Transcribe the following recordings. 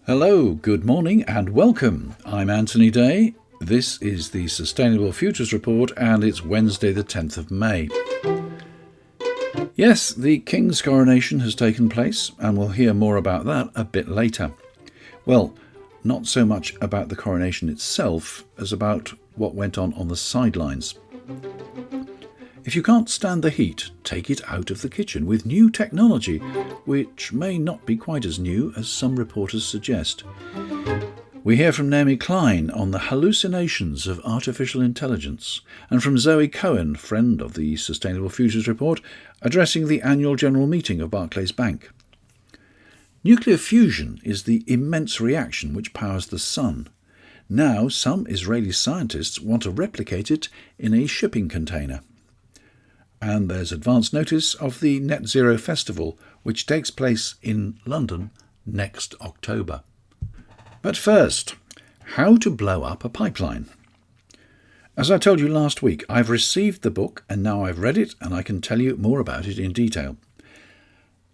Hello, good morning and welcome. I'm Anthony Day. This is the Sustainable Futures Report and it's Wednesday the 10th of May. Yes, the King's coronation has taken place and we'll hear more about that a bit later. Well, not so much about the coronation itself as about what went on the sidelines. If you can't stand the heat, take it out of the kitchen with new technology, which may not be quite as new as some reporters suggest. We hear from Naomi Klein on the hallucinations of artificial intelligence, and from Zoe Cohen, friend of the Sustainable Futures Report, addressing the annual general meeting of Barclays Bank. Nuclear fusion is the immense reaction which powers the sun. Now some Israeli scientists want to replicate it in a shipping container. And there's advance notice of the Net Zero Festival, which takes place in London next October. But first, how to blow up a pipeline. As I told you last week, I've received the book and now I've read it and I can tell you more about it in detail.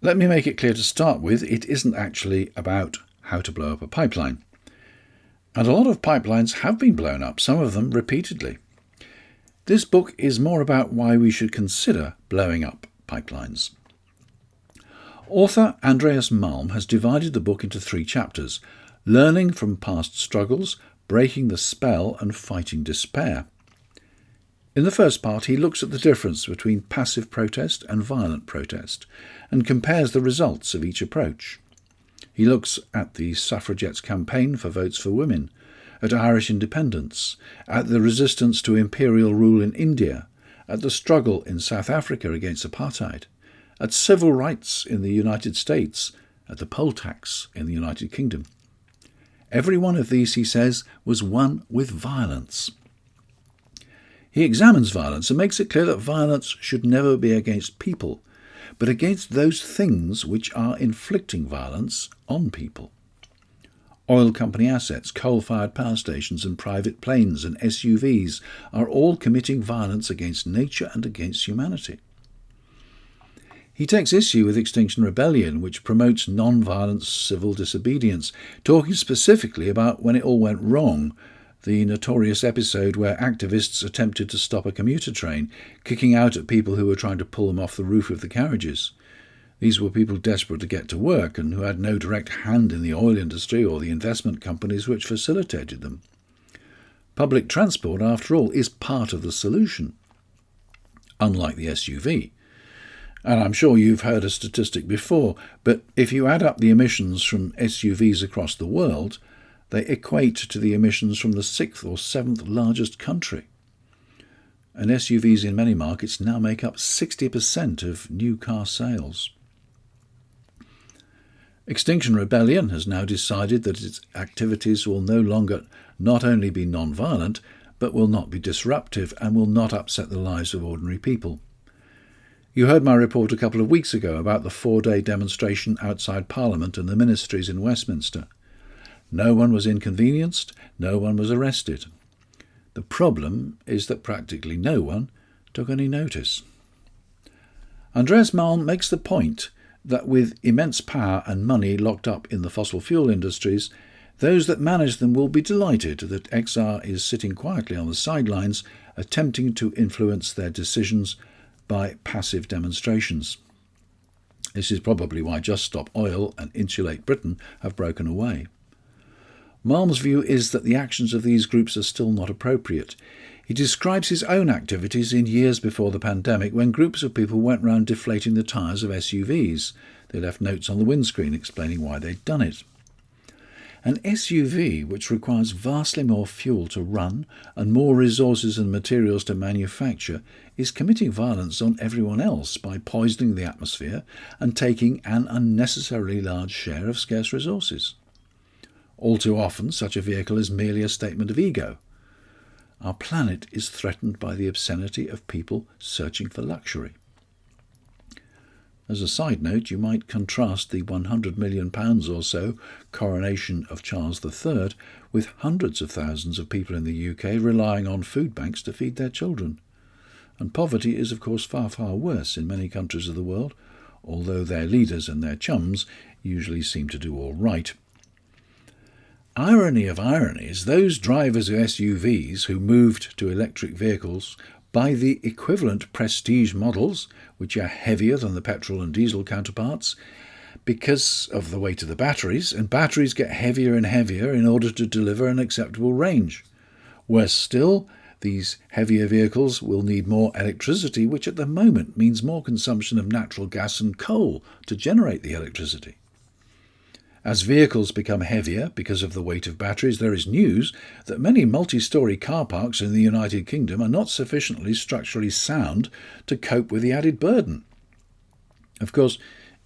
Let me make it clear to start with, it isn't actually about how to blow up a pipeline. And a lot of pipelines have been blown up, some of them repeatedly. This book is more about why we should consider blowing up pipelines. Author Andreas Malm has divided the book into 3 chapters: learning from past struggles, breaking the spell and fighting despair. In the first part, he looks at the difference between passive protest and violent protest and compares the results of each approach. He looks at the suffragettes' campaign for votes for women, at Irish independence, at the resistance to imperial rule in India, at the struggle in South Africa against apartheid, at civil rights in the United States, at the poll tax in the United Kingdom. Every one of these, he says, was won with violence. He examines violence and makes it clear that violence should never be against people, but against those things which are inflicting violence on people. Oil company assets, coal-fired power stations and private planes and SUVs are all committing violence against nature and against humanity. He takes issue with Extinction Rebellion, which promotes non-violent civil disobedience, talking specifically about when it all went wrong, the notorious episode where activists attempted to stop a commuter train, kicking out at people who were trying to pull them off the roof of the carriages. These were people desperate to get to work and who had no direct hand in the oil industry or the investment companies which facilitated them. Public transport, after all, is part of the solution, unlike the SUV. And I'm sure you've heard a statistic before, but if you add up the emissions from SUVs across the world, they equate to the emissions from the 6th or 7th largest country. And SUVs in many markets now make up 60% of new car sales. Extinction Rebellion has now decided that its activities will no longer not only be non-violent, but will not be disruptive and will not upset the lives of ordinary people. You heard my report a couple of weeks ago about the 4-day demonstration outside Parliament and the ministries in Westminster. No one was inconvenienced, no one was arrested. The problem is that practically no one took any notice. Andreas Malm makes the point that with immense power and money locked up in the fossil fuel industries, those that manage them will be delighted that XR is sitting quietly on the sidelines, attempting to influence their decisions by passive demonstrations. This is probably why Just Stop Oil and Insulate Britain have broken away. Malm's view is that the actions of these groups are still not appropriate. He describes his own activities in years before the pandemic when groups of people went round deflating the tyres of SUVs. They left notes on the windscreen explaining why they'd done it. An SUV, which requires vastly more fuel to run and more resources and materials to manufacture, is committing violence on everyone else by poisoning the atmosphere and taking an unnecessarily large share of scarce resources. All too often, such a vehicle is merely a statement of ego. Our planet is threatened by the obscenity of people searching for luxury. As a side note, you might contrast the £100 million or so coronation of Charles III with hundreds of thousands of people in the UK relying on food banks to feed their children. And poverty is, of course, far, far worse in many countries of the world, although their leaders and their chums usually seem to do all right. Irony of ironies, those drivers of SUVs who moved to electric vehicles buy the equivalent prestige models, which are heavier than the petrol and diesel counterparts, because of the weight of the batteries, and batteries get heavier and heavier in order to deliver an acceptable range. Worse still, these heavier vehicles will need more electricity, which at the moment means more consumption of natural gas and coal to generate the electricity. As vehicles become heavier because of the weight of batteries, there is news that many multi-storey car parks in the United Kingdom are not sufficiently structurally sound to cope with the added burden. Of course,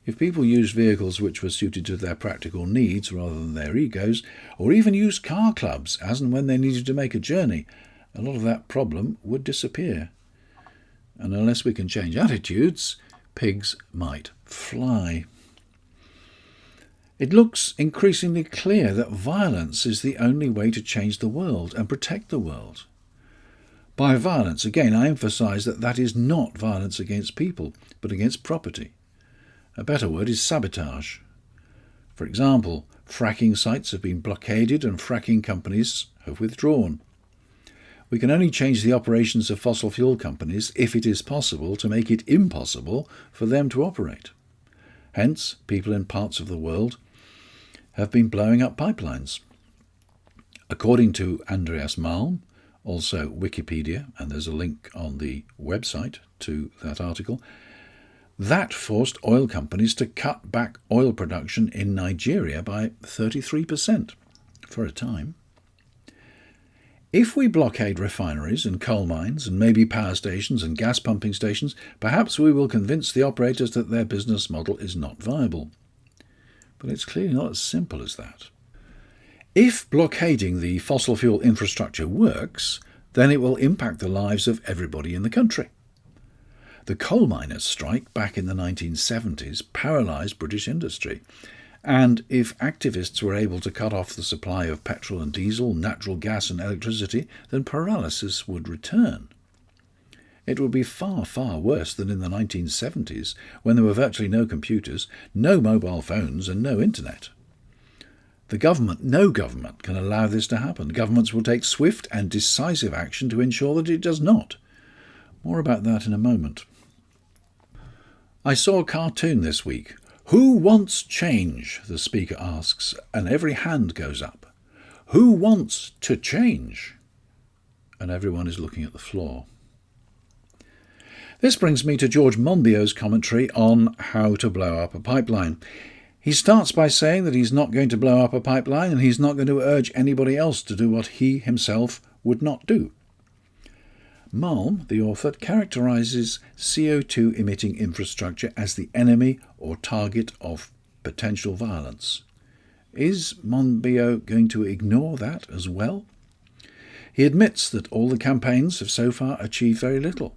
if people used vehicles which were suited to their practical needs rather than their egos, or even used car clubs as and when they needed to make a journey, a lot of that problem would disappear. And unless we can change attitudes, pigs might fly. It looks increasingly clear that violence is the only way to change the world and protect the world. By violence, again, I emphasise that is not violence against people, but against property. A better word is sabotage. For example, fracking sites have been blockaded and fracking companies have withdrawn. We can only change the operations of fossil fuel companies if it is possible to make it impossible for them to operate. Hence, people in parts of the world have been blowing up pipelines. According to Andreas Malm, also Wikipedia, and there's a link on the website to that article, that forced oil companies to cut back oil production in Nigeria by 33% for a time. If we blockade refineries and coal mines and maybe power stations and gas pumping stations, perhaps we will convince the operators that their business model is not viable. But it's clearly not as simple as that. If blockading the fossil fuel infrastructure works, then it will impact the lives of everybody in the country. The coal miners' strike back in the 1970s paralysed British industry, and if activists were able to cut off the supply of petrol and diesel, natural gas and electricity, then paralysis would return. It would be far, far worse than in the 1970s, when there were virtually no computers, no mobile phones and no internet. No government can allow this to happen. Governments will take swift and decisive action to ensure that it does not. More about that in a moment. I saw a cartoon this week. Who wants change? The speaker asks, and every hand goes up. Who wants to change? And everyone is looking at the floor. This brings me to George Monbiot's commentary on how to blow up a pipeline. He starts by saying that he's not going to blow up a pipeline and he's not going to urge anybody else to do what he himself would not do. Malm, the author, characterises CO2 emitting infrastructure as the enemy or target of potential violence. Is Monbiot going to ignore that as well? He admits that all the campaigns have so far achieved very little.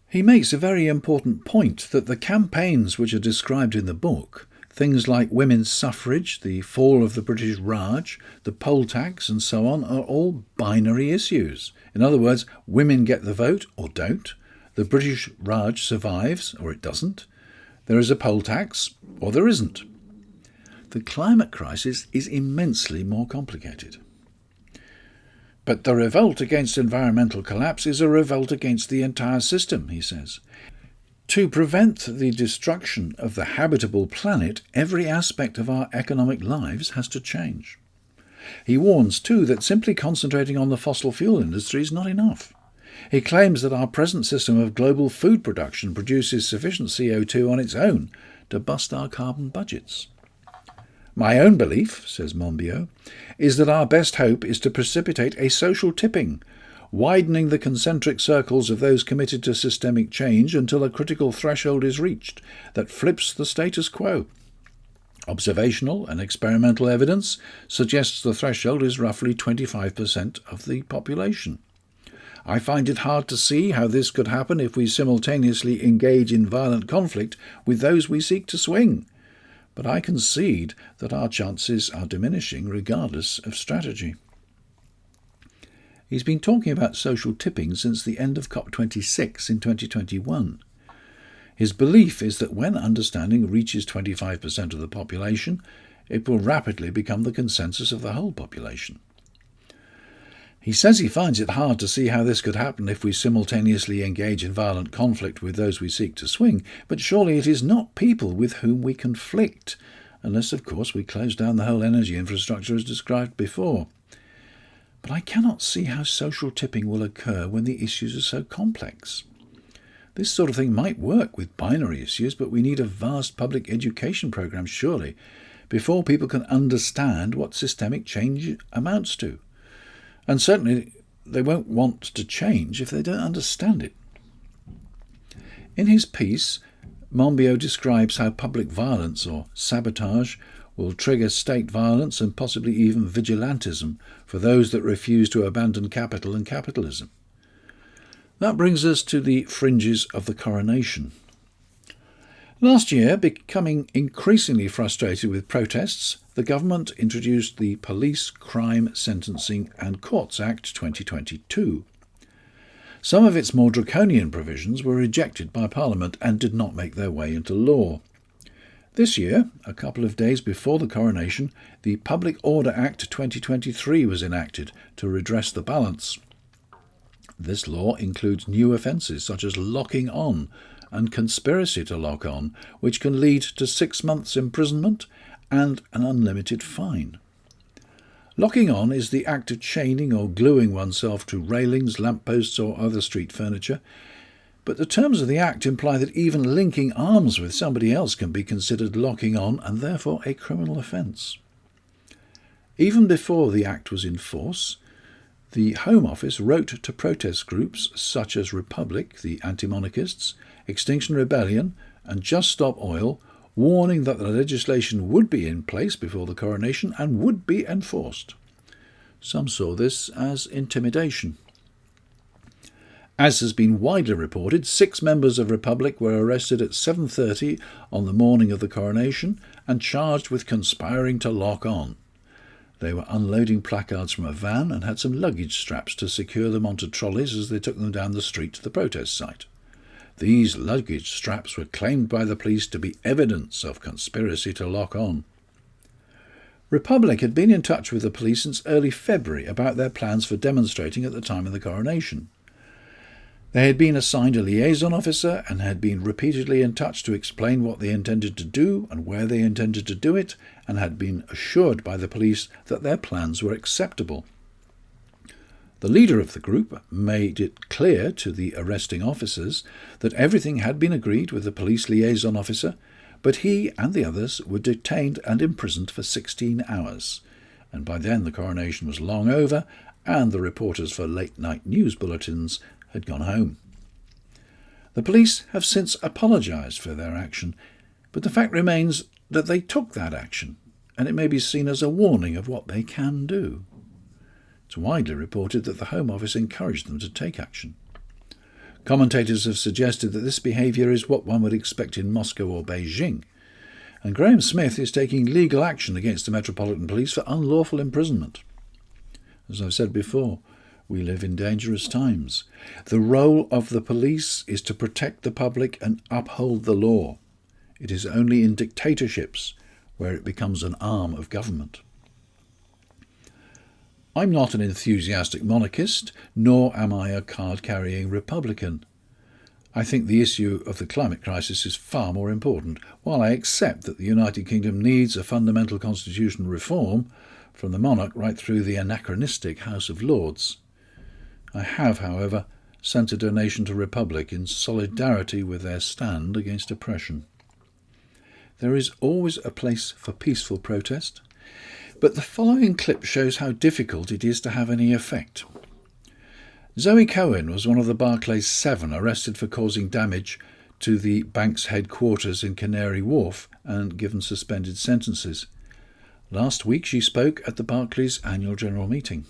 He makes a very important point that the campaigns which are described in the book, things like women's suffrage, the fall of the British Raj, the poll tax and so on, are all binary issues. In other words, women get the vote or don't, the British Raj survives or it doesn't, there is a poll tax or there isn't. The climate crisis is immensely more complicated. But the revolt against environmental collapse is a revolt against the entire system, he says. To prevent the destruction of the habitable planet, every aspect of our economic lives has to change. He warns, too, that simply concentrating on the fossil fuel industry is not enough. He claims that our present system of global food production produces sufficient CO2 on its own to bust our carbon budgets. My own belief, says Monbiot, is that our best hope is to precipitate a social tipping, widening the concentric circles of those committed to systemic change until a critical threshold is reached that flips the status quo. Observational and experimental evidence suggests the threshold is roughly 25% of the population. I find it hard to see how this could happen if we simultaneously engage in violent conflict with those we seek to swing. But I concede that our chances are diminishing regardless of strategy. He's been talking about social tipping since the end of COP26 in 2021. His belief is that when understanding reaches 25% of the population, it will rapidly become the consensus of the whole population. He says he finds it hard to see how this could happen if we simultaneously engage in violent conflict with those we seek to swing, but surely it is not people with whom we conflict, unless, of course, we close down the whole energy infrastructure as described before. But I cannot see how social tipping will occur when the issues are so complex. This sort of thing might work with binary issues, but we need a vast public education program, surely, before people can understand what systemic change amounts to. And certainly they won't want to change if they don't understand it. In his piece, Monbiot describes how public violence or sabotage will trigger state violence and possibly even vigilantism for those that refuse to abandon capital and capitalism. That brings us to the fringes of the coronation. Last year, becoming increasingly frustrated with protests, the government introduced the Police, Crime, Sentencing and Courts Act 2022. Some of its more draconian provisions were rejected by Parliament and did not make their way into law. This year, a couple of days before the coronation, the Public Order Act 2023 was enacted to redress the balance. This law includes new offences such as locking on and conspiracy to lock on, which can lead to 6 months' imprisonment and an unlimited fine. Locking on is the act of chaining or gluing oneself to railings, lampposts or other street furniture, but the terms of the act imply that even linking arms with somebody else can be considered locking on and therefore a criminal offence. Even before the act was in force, the Home Office wrote to protest groups such as Republic, the anti-monarchists, Extinction Rebellion and Just Stop Oil, warning that the legislation would be in place before the coronation and would be enforced. Some saw this as intimidation. As has been widely reported, 6 members of Republic were arrested at 7:30 on the morning of the coronation and charged with conspiring to lock on. They were unloading placards from a van and had some luggage straps to secure them onto trolleys as they took them down the street to the protest site. These luggage straps were claimed by the police to be evidence of conspiracy to lock on. Republic had been in touch with the police since early February about their plans for demonstrating at the time of the coronation. They had been assigned a liaison officer and had been repeatedly in touch to explain what they intended to do and where they intended to do it, and had been assured by the police that their plans were acceptable. The leader of the group made it clear to the arresting officers that everything had been agreed with the police liaison officer, but he and the others were detained and imprisoned for 16 hours, and by then the coronation was long over and the reporters for late-night news bulletins had gone home. The police have since apologised for their action, but the fact remains that they took that action, and it may be seen as a warning of what they can do. It's widely reported that the Home Office encouraged them to take action. Commentators have suggested that this behaviour is what one would expect in Moscow or Beijing, and Graham Smith is taking legal action against the Metropolitan Police for unlawful imprisonment. As I've said before, we live in dangerous times. The role of the police is to protect the public and uphold the law. It is only in dictatorships where it becomes an arm of government. I'm not an enthusiastic monarchist, nor am I a card-carrying Republican. I think the issue of the climate crisis is far more important. While I accept that the United Kingdom needs a fundamental constitutional reform, from the monarch right through the anachronistic House of Lords, I have, however, sent a donation to Republic in solidarity with their stand against oppression. There is always a place for peaceful protest, but the following clip shows how difficult it is to have any effect. Zoe Cohen was one of the Barclays 7 arrested for causing damage to the bank's headquarters in Canary Wharf and given suspended sentences. Last week she spoke at the Barclays annual general meeting.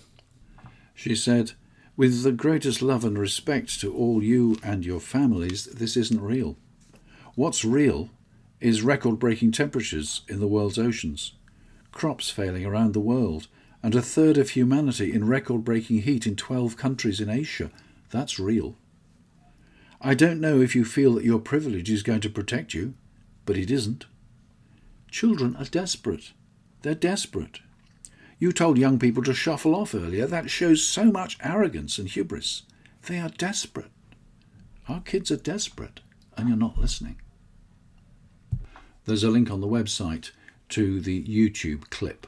She said, "With the greatest love and respect to all you and your families, this isn't real. What's real is record-breaking temperatures in the world's oceans, crops failing around the world, and a third of humanity in record-breaking heat in 12 countries in Asia. That's real. I don't know if you feel that your privilege is going to protect you, but it isn't. Children are desperate. They're desperate. You told young people to shuffle off earlier. That shows so much arrogance and hubris. They are desperate. Our kids are desperate, and you're not listening. There's a link on the website to the YouTube clip,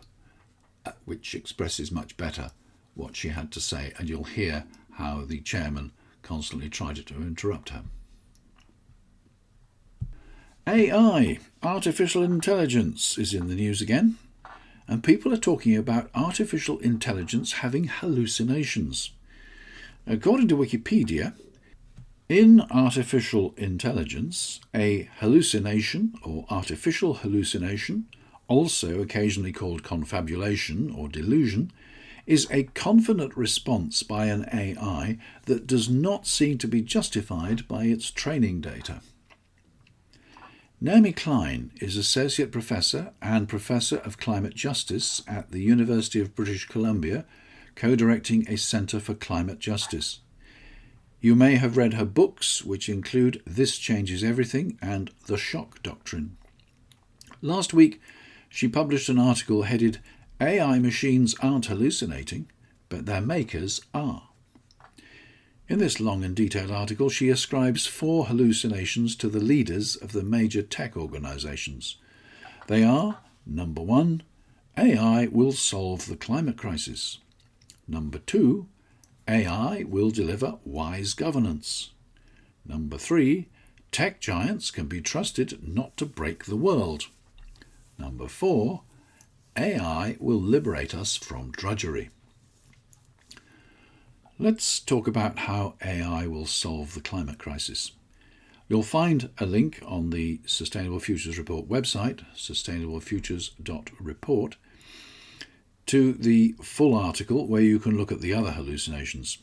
which expresses much better what she had to say, and you'll hear how the chairman constantly tried to interrupt her. AI, artificial intelligence, is in the news again, and people are talking about artificial intelligence having hallucinations. According to Wikipedia, in artificial intelligence, a hallucination or artificial hallucination, also occasionally called confabulation or delusion, is a confident response by an AI that does not seem to be justified by its training data. Naomi Klein is Associate Professor and Professor of Climate Justice at the University of British Columbia, co-directing a Centre for Climate Justice. You may have read her books, which include This Changes Everything and The Shock Doctrine. Last week, she published an article headed AI Machines Aren't Hallucinating, but Their Makers Are. In this long and detailed article, she ascribes 4 hallucinations to the leaders of the major tech organisations. They are, number 1, AI will solve the climate crisis. Number 2, AI will deliver wise governance. Number 3, tech giants can be trusted not to break the world. Number 4, AI will liberate us from drudgery. Let's talk about how AI will solve the climate crisis. You'll find a link on the Sustainable Futures Report website, sustainablefutures.report, to the full article where you can look at the other hallucinations.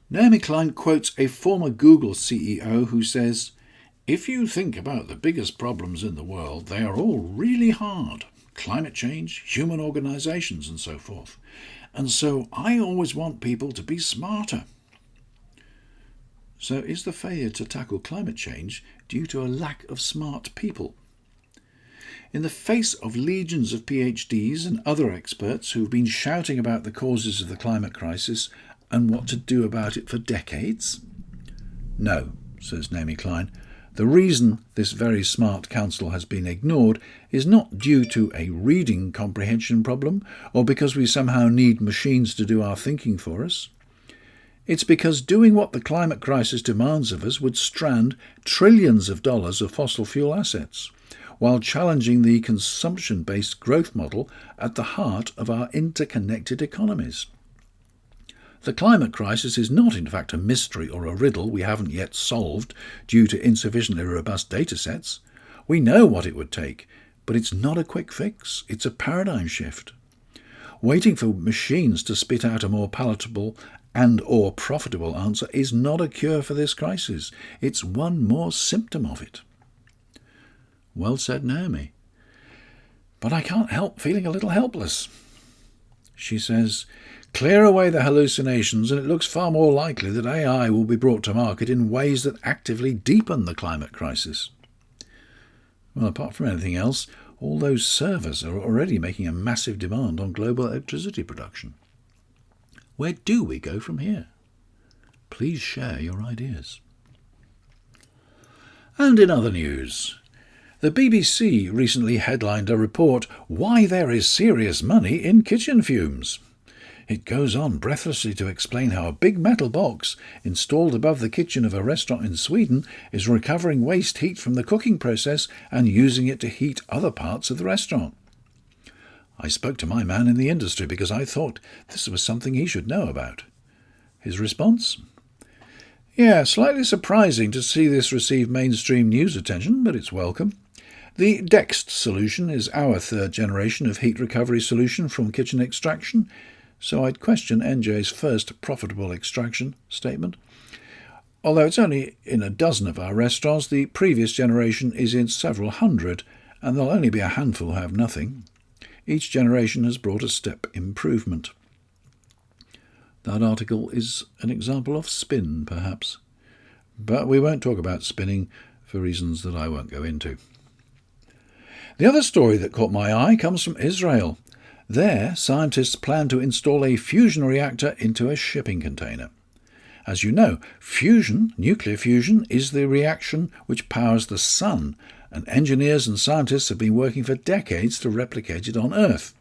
Naomi Klein quotes a former Google CEO who says, "If you think about the biggest problems in the world, they are all really hard. Climate change, human organisations and so forth. And so I always want people to be smarter." So is the failure to tackle climate change due to a lack of smart people? In the face of legions of PhDs and other experts who've been shouting about the causes of the climate crisis and what to do about it for decades? No, says Naomi Klein. The reason this very smart council has been ignored is not due to a reading comprehension problem or because we somehow need machines to do our thinking for us. It's because doing what the climate crisis demands of us would strand trillions of dollars of fossil fuel assets, while challenging the consumption-based growth model at the heart of our interconnected economies. The climate crisis is not, in fact, a mystery or a riddle we haven't yet solved due to insufficiently robust data sets. We know what it would take, but it's not a quick fix. It's a paradigm shift. Waiting for machines to spit out a more palatable and or profitable answer is not a cure for this crisis. It's one more symptom of it. Well said, Naomi. But I can't help feeling a little helpless. She says, "Clear away the hallucinations and it looks far more likely that AI will be brought to market in ways that actively deepen the climate crisis." Well, apart from anything else, all those servers are already making a massive demand on global electricity production. Where do we go from here? Please share your ideas. And in other news, the BBC recently headlined a report, "Why There Is Serious Money in Kitchen Fumes." It goes on breathlessly to explain how a big metal box installed above the kitchen of a restaurant in Sweden is recovering waste heat from the cooking process and using it to heat other parts of the restaurant. I spoke to my man in the industry because I thought this was something he should know about. His response? "Yeah, slightly surprising to see this receive mainstream news attention, but it's welcome. The DEXT solution is our third generation of heat recovery solution from kitchen extraction, so I'd question NJ's first profitable extraction statement. Although it's only in a dozen of our restaurants, the previous generation is in several hundred, and there'll only be a handful who have nothing. Each generation has brought a step improvement." That article is an example of spin, perhaps. But we won't talk about spinning for reasons that I won't go into. The other story that caught my eye comes from Israel. There, scientists plan to install a fusion reactor into a shipping container. As you know, fusion, nuclear fusion, is the reaction which powers the sun, and engineers and scientists have been working for decades to replicate it on Earth.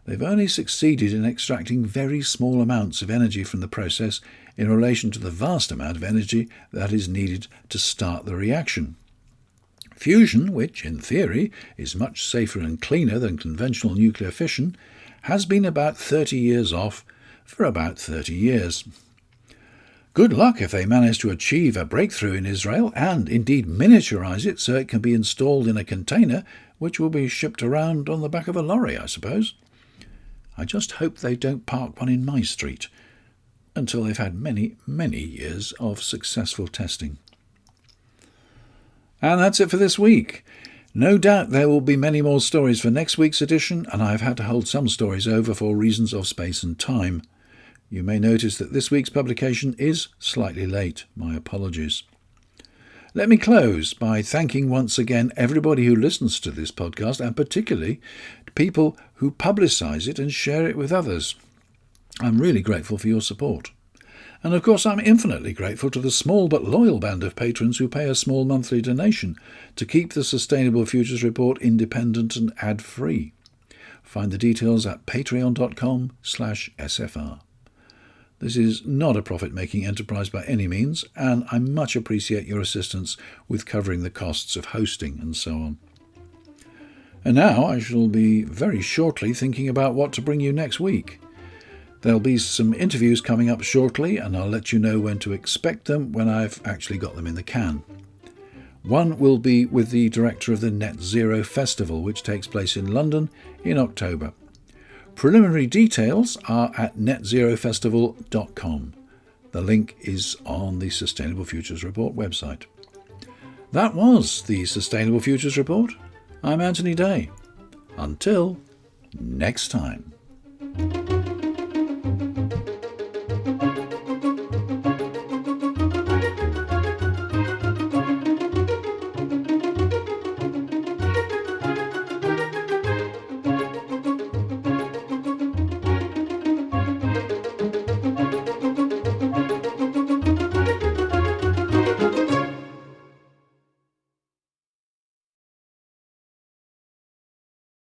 They've only succeeded in extracting very small amounts of energy from the process in relation to the vast amount of energy that is needed to start the reaction. Fusion, which in theory is much safer and cleaner than conventional nuclear fission, has been about 30 years off for about 30 years. Good luck if they manage to achieve a breakthrough in Israel and indeed miniaturize it so it can be installed in a container which will be shipped around on the back of a lorry, I suppose. I just hope they don't park one in my street until they've had many, many years of successful testing. And that's it for this week. No doubt there will be many more stories for next week's edition, and I've had to hold some stories over for reasons of space and time. You may notice that this week's publication is slightly late. My apologies. Let me close by thanking once again everybody who listens to this podcast, and particularly people who publicise it and share it with others. I'm really grateful for your support. And of course I'm infinitely grateful to the small but loyal band of patrons who pay a small monthly donation to keep the Sustainable Futures Report independent and ad-free. Find the details at patreon.com/SFR. This is not a profit-making enterprise by any means, and I much appreciate your assistance with covering the costs of hosting and so on. And now I shall be very shortly thinking about what to bring you next week. There'll be some interviews coming up shortly, and I'll let you know when to expect them when I've actually got them in the can. One will be with the director of the Net Zero Festival, which takes place in London in October. Preliminary details are at netzerofestival.com. The link is on the Sustainable Futures Report website. That was the Sustainable Futures Report. I'm Anthony Day. Until next time.